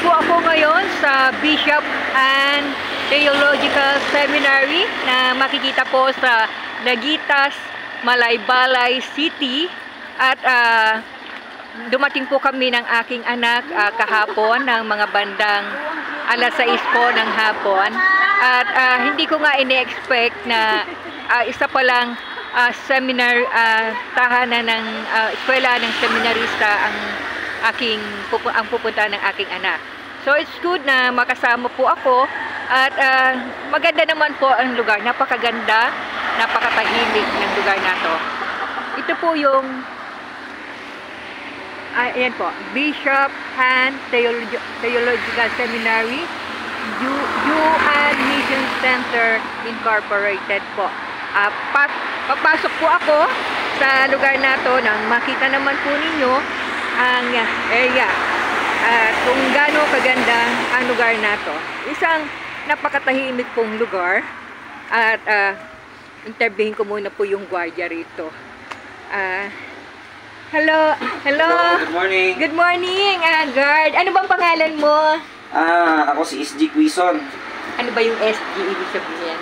po ako ngayon sa Bishop and Theological Seminary na makikita po sa Nagitas, Malaybalay City. At dumating po kami ng aking anak kahapon ng mga bandang alas 6 po ng hapon. At hindi ko nga ini-expect na isa pa lang seminar, tahanan ng eskwela ng seminarista ang pupunta ng aking anak. So it's good na makasama po ako at maganda naman po ang lugar. Napakaganda, napakatahimik ng lugar na to. Ito po yung ayan po, Bishop and Theological Seminary, Yuan Mission Center Incorporated po. Papasok po ako sa lugar na to nang makita naman po ninyo ang area at kung gaano kaganda ang lugar na to. Isang napakatahimik pong lugar at interviewin ko muna po yung gwardiya rito. Hello. Good morning. Good morning, guard. Ano bang pangalan mo? Ako si SG Quizon. Ano ba yung SG ibig sabihin?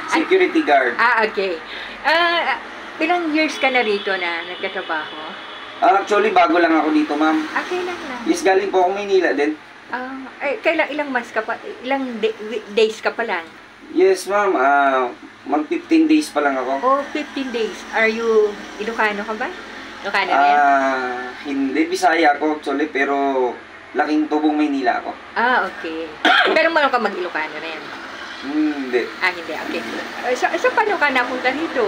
Security guard. Okay. Ilang years ka na rito na nagtatrabaho? Actually, bago lang ako dito, ma'am. Kailan lang? Yes, galing po ako Maynila din. Ilang months ka pa? Ilang days ka pa lang? Yes, ma'am. Mag 15 days pa lang ako. Oh, 15 days. Are you Ilocano ka ba? Ilocano rin? Hindi. Bisaya ako actually, pero laking tubong Maynila ako. Okay. Pero meron ka mag-Ilocano rin? Hindi. Hindi. Okay. So paano ka napunta dito?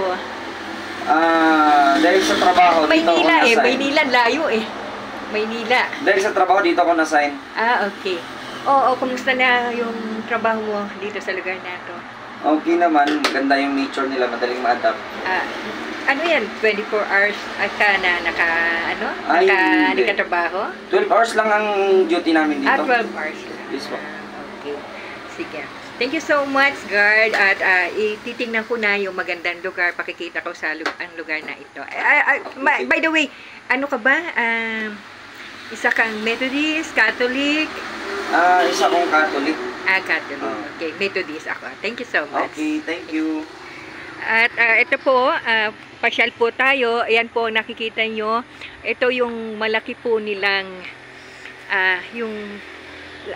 Dahil sa trabaho, dito ako na-sign. Maynila, layo Maynila. Dahil sa trabaho, dito ako na-sign. Okay. Oo, kumusta na yung trabaho mo dito sa lugar na to? Okay naman, maganda yung nature nila, madaling ma-adapt. Ano yan? 24 hours ka na nakatrabaho? 12 hours lang ang duty namin dito. 12 hours lang. Yes po. Okay. Sige. Thank you so much, guard. At ititingnan ko na yung magandang lugar. Pakikita ko sa ang lugar na ito. By the way, ano ka ba? Isa kang Methodist, Catholic? Isa kong Catholic. Catholic. Okay, Methodist ako. Thank you so much. Okay, thank you. At ito po, pasyal po tayo. Ayan po, nakikita nyo. Ito yung malaki po nilang, yung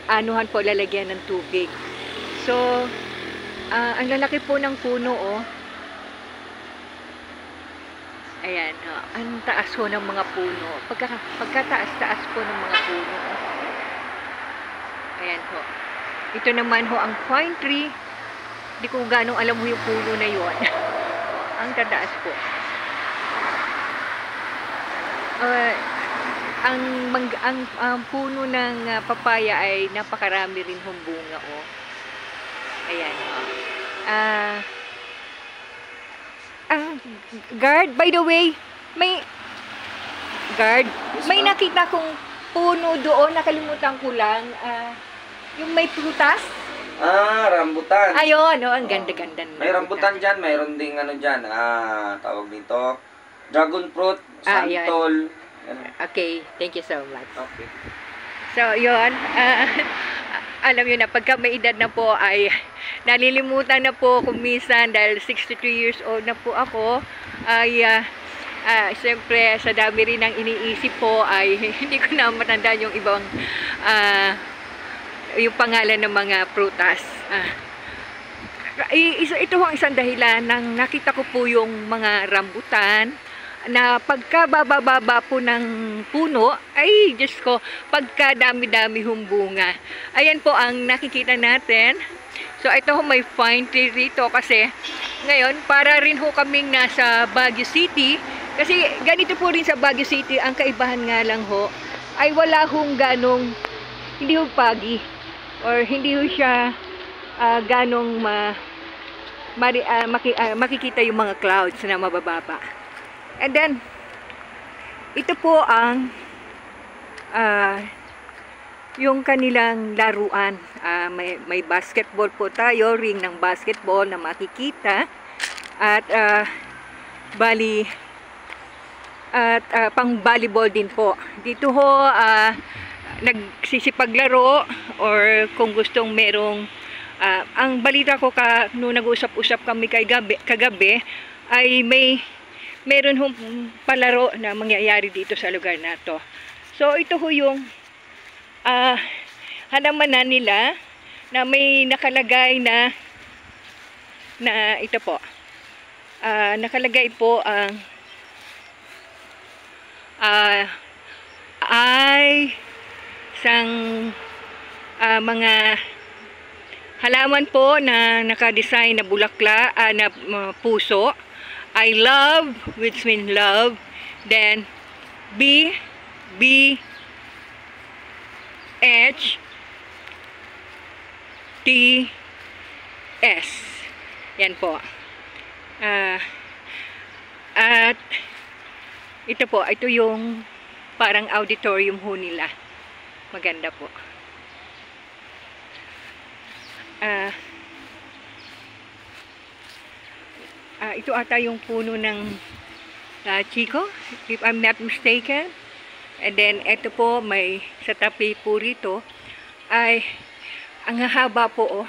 anuhan po, lalagyan ng tubig. So, ang lalaki po ng puno, Ayan, ang taas po ng mga puno. Pagkataas-taas po ng mga puno. Ayan ho. Ito naman ho ang pine tree. Hindi ko ganong alam mo yung puno na yon. Ang tataas po. Ang puno ng papaya ay napakarami rin hong bunga, Ayan. Guard, by the way, may nakita kong puno doon, nakalimutan ko lang, yung may prutas. Rambutan. Ayun, ang ganda-ganda. May rambutan dyan, mayroon ding dyan, tawag dito, dragon fruit, santol. Okay, thank you so much. Okay. So, yun, alam nyo na, pagka may edad na po ay nalilimutan na po kung minsan dahil 63 years old na po ako ay siyempre sa dami rin ng iniisip po ay hindi ko na matandaan yung ibang yung pangalan ng mga prutas. Ito ang isang dahilan nang nakita ko po yung mga rambutan na pagka bababa po ng puno, ay Diyos ko, pagka dami-dami humbunga. Ayan po ang nakikita natin. So ito ho, may pine tree rito kasi ngayon para rin ho kaming nasa Baguio City. Kasi ganito po rin sa Baguio City, ang kaibahan nga lang ho, ay wala hong ganong, hindi ho pagi or hindi ho siya ganong makikita yung mga clouds na mabababa. And then, ito po ang yung kanilang laruan. May basketball po tayo, ring ng basketball na makikita. At bali, at pang volleyball din po. Dito ho, nagsisipaglaro or kung gustong merong ang balita ko nung nag-usap-usap kami kagabi ay meron hong palaro na mangyayari dito sa lugar na to. So ito ho yung halamanan nila na may nakalagay na ito po. Nakalagay po ang ay isang mga halaman po na naka-design na bulakla, na puso. I love, which means love. Then, B-H-T-S. Yan po. At ito po, ito yung parang auditorium ho nila. Maganda po. Ito ata yung puno ng Chico, if I'm not mistaken. And then, ito po, may sa tabi po rito, ay ang haba po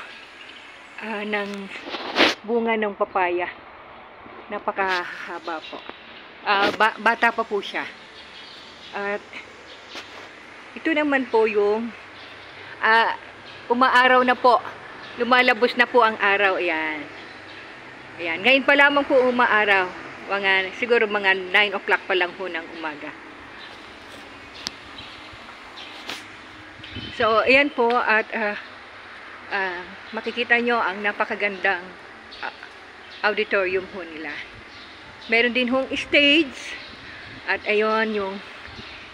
ng bunga ng papaya. Napakahaba po. Bata pa po siya. At ito naman po yung umaaraw na po. Lumalabos na po ang araw. Ayan. Ayan. Ngayon pa lamang po umaaraw. Siguro mga 9 o'clock pa lang po ng umaga. So, ayan po. At makikita nyo ang napakagandang auditorium po nila. Meron din hong stage. At ayon yung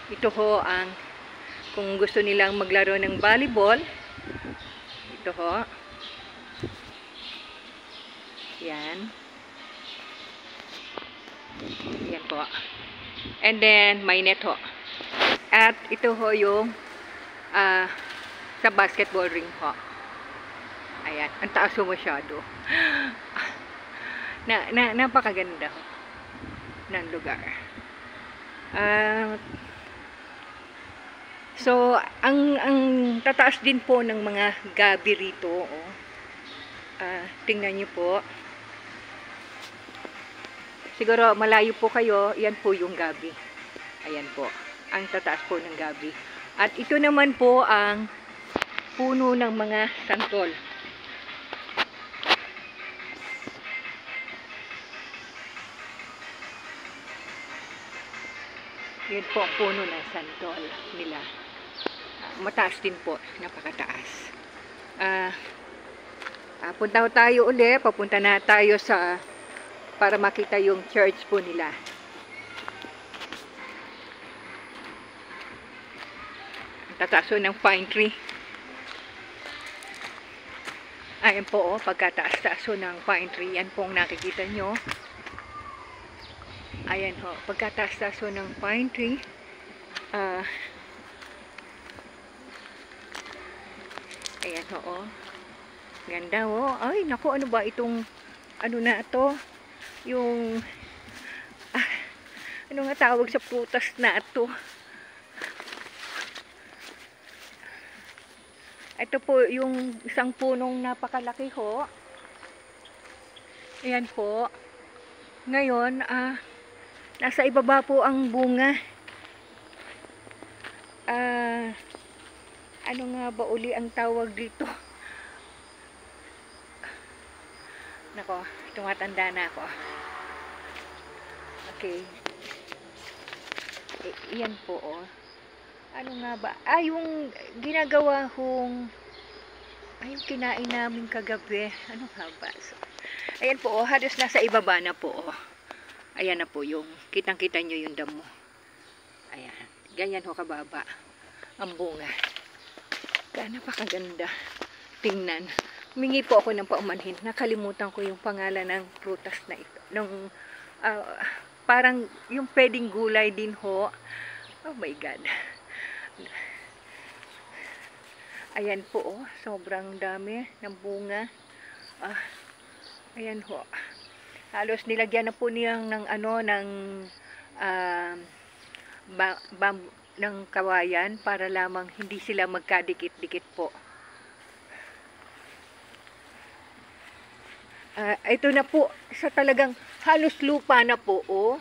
ito ho ang kung gusto nilang maglaro ng volleyball. Ito ho. Yan. Yan po. And then, may net ho. At ito ho yung sa basketball ring ho. Ayan. Ang taas ho masyado. Napakaganda ho ng lugar. So, ang tataas din po ng mga gabi rito. Tingnan nyo po. Siguro malayo po kayo, yan po yung gabi. Ayan po, ang tataas po ng gabi. At ito naman po ang puno ng mga santol. Yan po ang puno ng santol nila. Mataas din po, napakataas. Punta tayo uli, papunta na tayo para makita yung church po nila. Tataas ng pine tree. Ayan po, pagkataas-taas ng pine tree, yan po ang nakikita nyo. Ayan ho, pagkataas-taas ng pine tree. Ayan ho, ganda ho. Ay, naku, ano ba itong, ano na ito? Yung, ano nga tawag sa prutas na ito? Ito po yung isang punong napakalaki ho. Ayan po. Ngayon, nasa ibaba po ang bunga. Ano nga ba uli ang tawag dito? Nako, tumatanda na ako. Okay. Iyan po, oh. Ano nga ba? Yung ginagawa hong yung kinain namin kagabi. Ano nga ba? So, ayan po, oh. Halos nasa ibaba na po, oh. Ayan na po yung, kitang-kita nyo yung damo. Ayan. Ganyan ho kababa ang bunga. Kaya napakaganda tingnan. Humingi po ako ng paumanhin. Nakalimutan ko yung pangalan ng prutas na ito. Parang yung pwedeng gulay din ho. Oh my God. Ayan po, oh. Sobrang dami ng bunga. Ayan ho. Halos nilagyan na po niyang ng ng kawayan para lamang hindi sila magkadikit-dikit po. Ito na po sa talagang halos lupa na po, oh.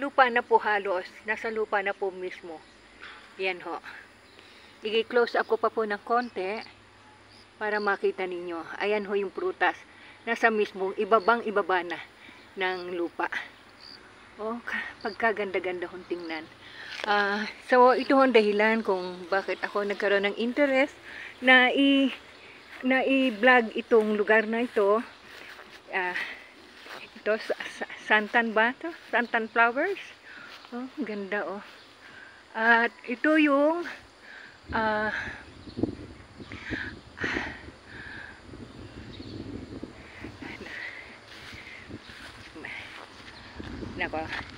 Lupa na po halos. Nasa lupa na po mismo. Yan ho. I-close up ko pa po ng konti para makita ninyo. Ayan ho yung prutas. Nasa mismo, ibaba na ng lupa. Oh, pagkaganda-ganda hong tingnan. So, ito ang dahilan kung bakit ako nagkaroon ng interest na i-vlog itong lugar na ito. Ito, santan ba ito? Santan flowers. Oh, ganda oh. At ito yung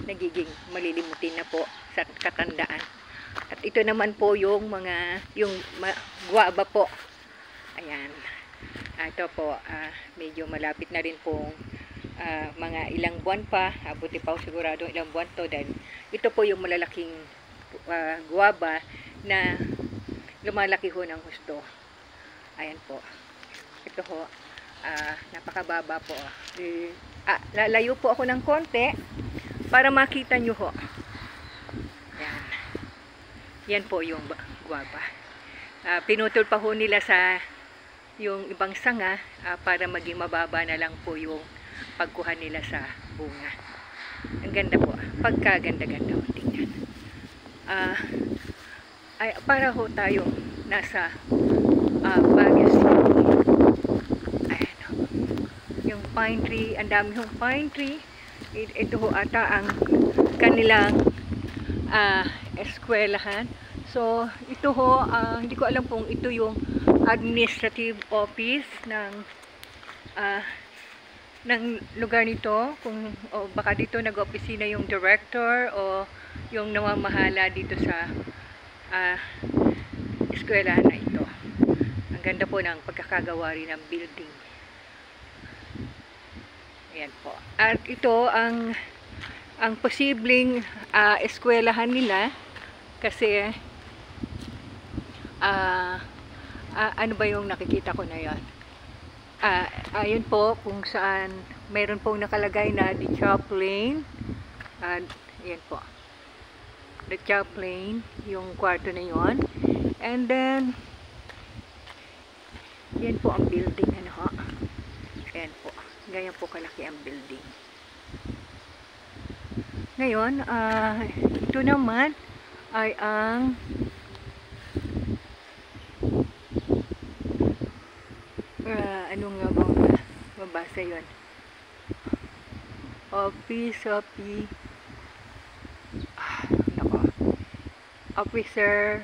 nagiging malilimutin na po sa katandaan. At ito naman po yung guava po. Ayan. Ito po, medyo malapit na rin pong mga ilang buwan pa. Buti pa sigurado ilang buwan to. Then, ito po yung malalaking guava na lumalaki ho ng husto. Ayan po. Ito ho, napakababa po. Lalayo po ako ng konti para makita nyo ho. Yan. Yan po yung guava. Pinutol pa ho nila sa yung ibang sanga para maging mababa na lang po yung pagkuha nila sa bunga. Ang ganda po. Pagkaganda-ganda ho tingnan. Para ho tayo nasa Baguio City. Ayan ho. Yung pine tree, ang dami hong pine tree. Ito ho ata ang kanilang eskwelahan. So, ito ho, hindi ko alam kung ito yung administrative office ng lugar nito. Kung baka dito nag-opisina yung director o yung namamahala dito sa eskwelahan na ito. Ang ganda po ng pagkakagawa rin ng building. Ayan po. At ito ang posibleng eskwelahan nila kasi ano ba yung nakikita ko na yan? Ayun po kung saan mayroon pong nakalagay na the Chaplain. Ayan po. The Chaplain, yung kwarto na yon. And then yan po ang building, ano ho. Ayan po. Ganyan po kalaki ang building. Ngayon, ito naman ay ang ano nga bang mabasa yun? Office of the Officer,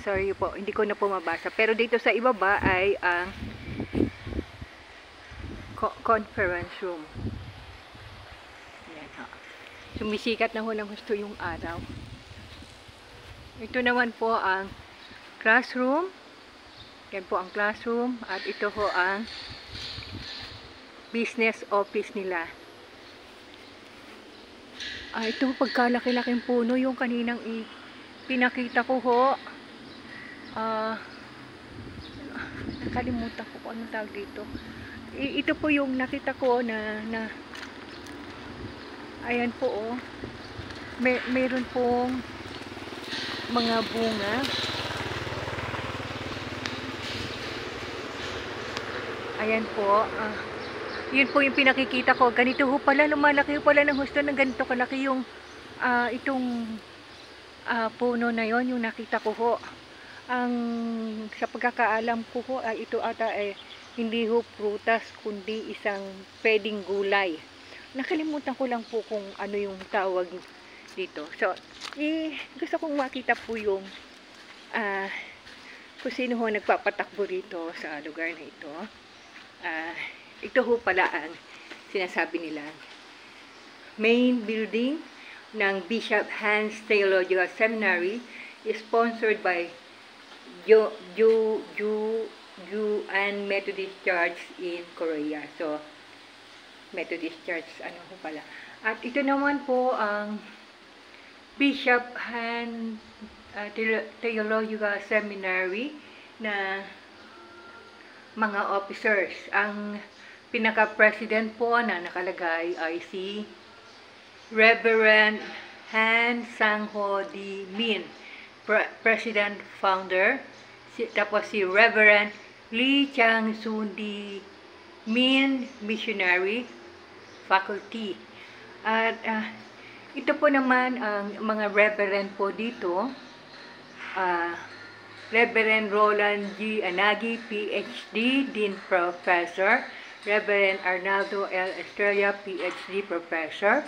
sorry po, hindi ko na po mabasa. Pero dito sa ibaba ay ang conference room. Yan ha. Sumisikat na ho ng gusto yung araw. Ito naman po ang classroom. Yan po ang classroom. At ito ho ang business office nila. Ito pagkalaki-laking puno yung kaninang pinakita ko ho. Nakalimutan ko kung anong tawag dito. Ito po yung nakita ko na ayan po oh. Meron pong mga bunga. Ayan po. Yun po yung pinakikita ko. Ganito ho pala, lumalaki ho pala ng husto ng ganito kalaki yung itong puno na yon yung nakita ko ho. Sa pagkakaalam ko ho, ito ata hindi ho prutas, kundi isang pwedeng gulay. Nakalimutan ko lang po kung ano yung tawag dito. So, gusto kong makita po yung kung sino ho nagpapatakbo rito sa lugar na ito. Ito ho pala ang sinasabi nila main building ng Bishop Hans Theological Seminary is sponsored by Juan Methodist Church in Korea. So, Methodist Church, ano ho pala. At ito naman po ang Bishop Han Theological Seminary na mga officers. Ang pinaka-president po na nakalagay ay si Reverend Han Sang-ho Di Min, President Founder. Tapos si Reverend Lee Chang-sun Di Min, Missionary Faculty. At ito po naman ang mga reverend po dito. Reverend Roland G. Anagi, PhD, Dean Professor. Reverend Arnaldo L. Estrella, PhD Professor.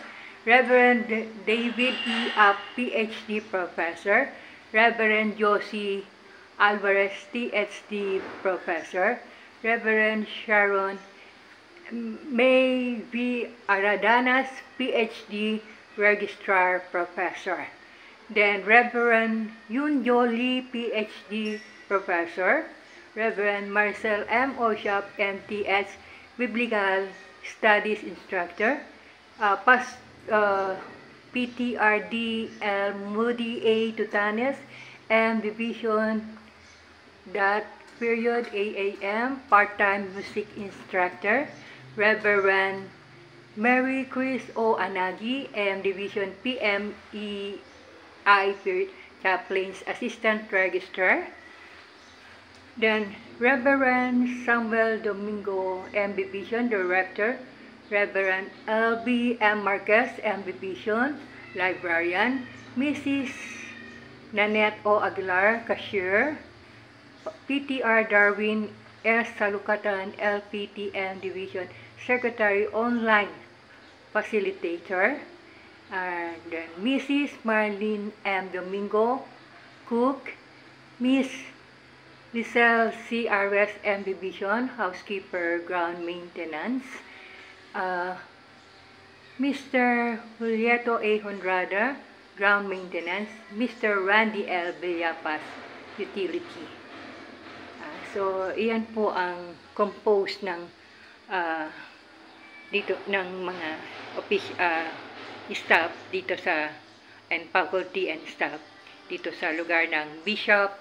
Reverend David E. Up, PhD Professor. Reverend Josie Alvarez, THD Professor. Reverend Sharon May V. Aradanas, PhD Registrar Professor. Then Reverend Yun Yoli, PhD Professor. Reverend Marcel M. Oshap, MTS, Biblical Studies Instructor. PTRD L. Moody A. Tutanes, M. Division period AAM, part-time music instructor. Reverend Mary Chris O. Anagi, M. Division PMEI, Chaplain's Assistant Registrar. Then Reverend Samuel Domingo, M. Division Director. Reverend L.B. M. Marquez, M. Division Librarian. Mrs. Nanette O. Aguilar, Cashier. PTR Darwin S. Salukatan, LPTM Division Secretary Online Facilitator. And then Mrs. Marlene M. Domingo, Cook. Miss Lisel CRS M. Division, Housekeeper, Ground Maintenance. Mr. Julieto A. Honrada, Ground Maintenance. Mr. Randy L. Villapas, Utility. So, iyan po ang composed ng dito ng mga staff dito sa and faculty and staff dito sa lugar ng Bishop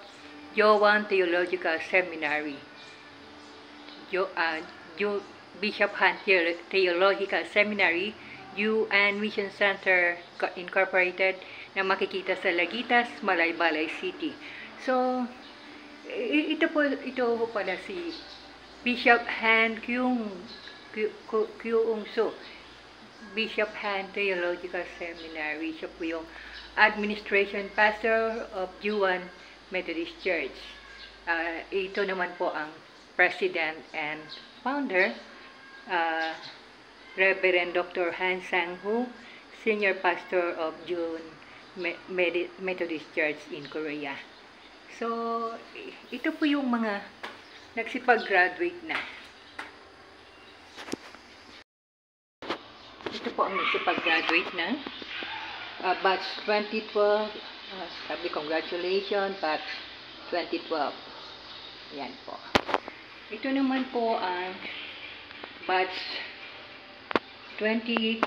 Joan Theological Seminary. Bishop Han Theological Seminary, UN Mission Center Incorporated, na makikita sa Laguitas, Malaybalay City. So, ito po pala si Bishop Han Kyung-so, Bishop Han Theological Seminary. Siya po yung Administration Pastor of Juan Methodist Church. Ito naman po ang President and Founder, Reverend Dr. Han Sang-ho, Senior Pastor of Juan Methodist Church in Korea. So, ito po yung mga nagsipag-graduate na. Ito po ang nagsipag-graduate na. Batch 2012, sabi congratulations, batch 2012. Yan po. Ito naman po ang batch 2013,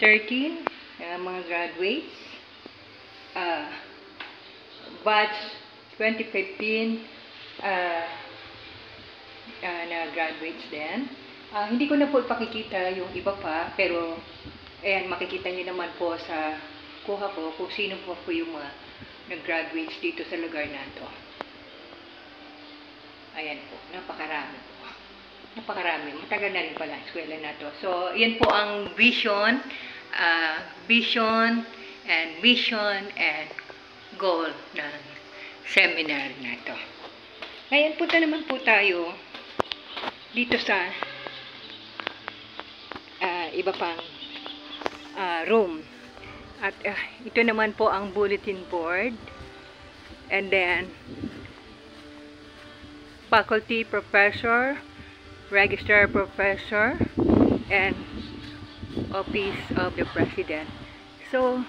mga graduates. Batch 2015 na graduates din. Hindi ko na po ipakikita yung iba pa, pero ayan, makikita nyo naman po sa kuha ko kung sino po yung mga nag-graduates dito sa lugar na ito. Ayan po, napakarami po. Napakarami. Matagal na rin pala ang eskwela na ito. So, yan po ang vision and mission and goal ng seminar na ito. Ngayon, punta naman po tayo dito sa iba pang room. At ito naman po ang bulletin board. And then, faculty professor, registrar professor, and office of the president. So,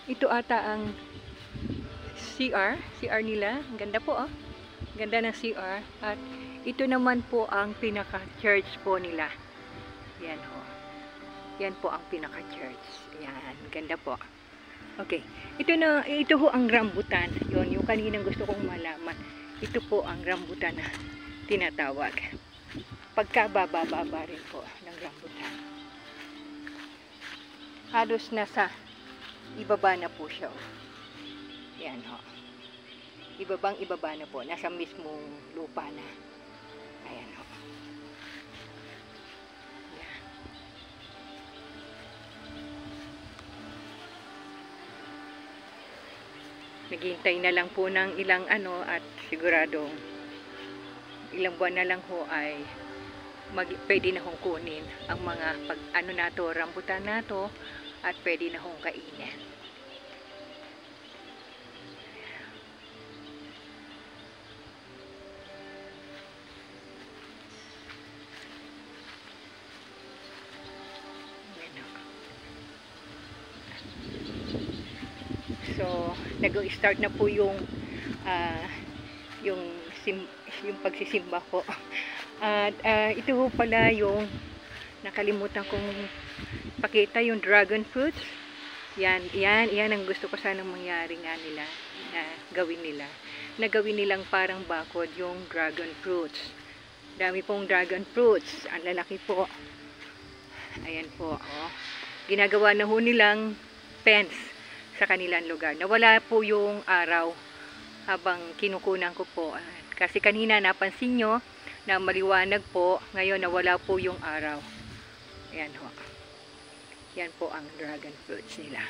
ito ata ang CR nila. Ang ganda po, oh. Ganda ng CR. At ito naman po ang pinaka-church po nila. Yan, oh. Yan po ang pinaka-church. Yan, ganda po. Okay, ito ho ang rambutan. Yon, yung kaninang gusto kong malaman. Ito po ang rambutan na tinatawag. Pagkababa rin po ng rambutan. Halos nasa ibaba na po siya. Yan ho. Ibaba na po. Nasa mismong lupa na. Ayan ho. Yan. Naghihintay na lang po ng ilang at siguradong ilang buwan na lang ho ay pwede na hong kunin ang mga rambutan na to at pwede na hong kainin. So, nag-start na po yung pagsisimba ko. At ito ho pala yung nakalimutan kong pakita, yung dragon fruits. Yan ang gusto ko sanang mangyari nga nila, na gawin nila. Na gawin nilang parang bakod yung dragon fruits. Dami pong dragon fruits. Ang lalaki po. Ayan po. Oh. Ginagawa na ho nilang fence sa kanilang lugar. Nawala po yung araw habang kinukunan ko po. Kasi kanina napansin nyo na maliwanag po. Ngayon nawala po yung araw. Ayan ho. Yan po ang dragon fruits nila.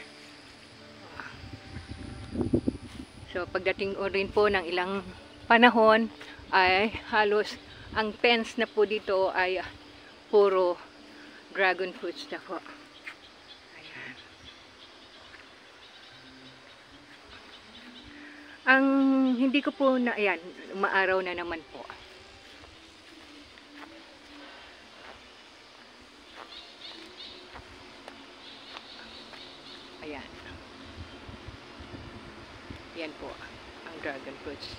So pagdating rin po ng ilang panahon ay halos ang fence na po dito ay puro dragon fruits na po. Ayan. Ang hindi ko po na, ayan, maaraw na naman po. Ayan. Yan po ang dragon fruits.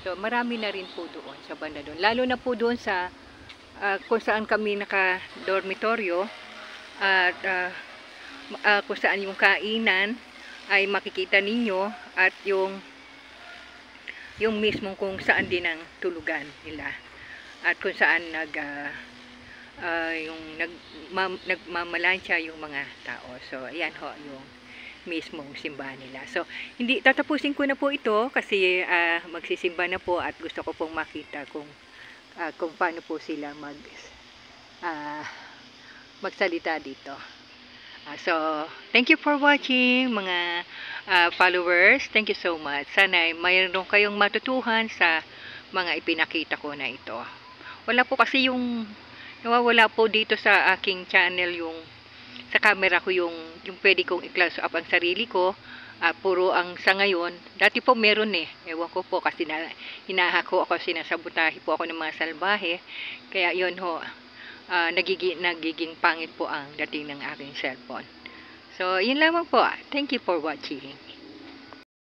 So marami na rin po doon sa banda doon. Lalo na po doon sa kung saan kami naka-dormitoryo at kung saan yung kainan ay makikita ninyo at yung mismong kung saan din ang tulugan nila at kung saan nagmamalansya yung mga tao. So ayan ho yung mismong simbahan nila. So hindi tatapusin ko na po ito kasi magsisimba na po at gusto ko pong makita kung paano po sila magsalita dito. So thank you for watching mga followers. Thank you so much. Sana mayroon kayong matutuhan sa mga ipinakita ko na ito. Wala po kasi nawawala po dito sa aking channel yung sa camera ko yung pwede kong i-close up ang sarili ko. Puro ang sa ngayon. Dati po meron ewan ko po kasi hinahako ako, sinasabutahe po ako ng mga salbahe. Kaya yun ho, nagiging pangit po ang dating ng aking cellphone. So yun lamang po. Thank you for watching.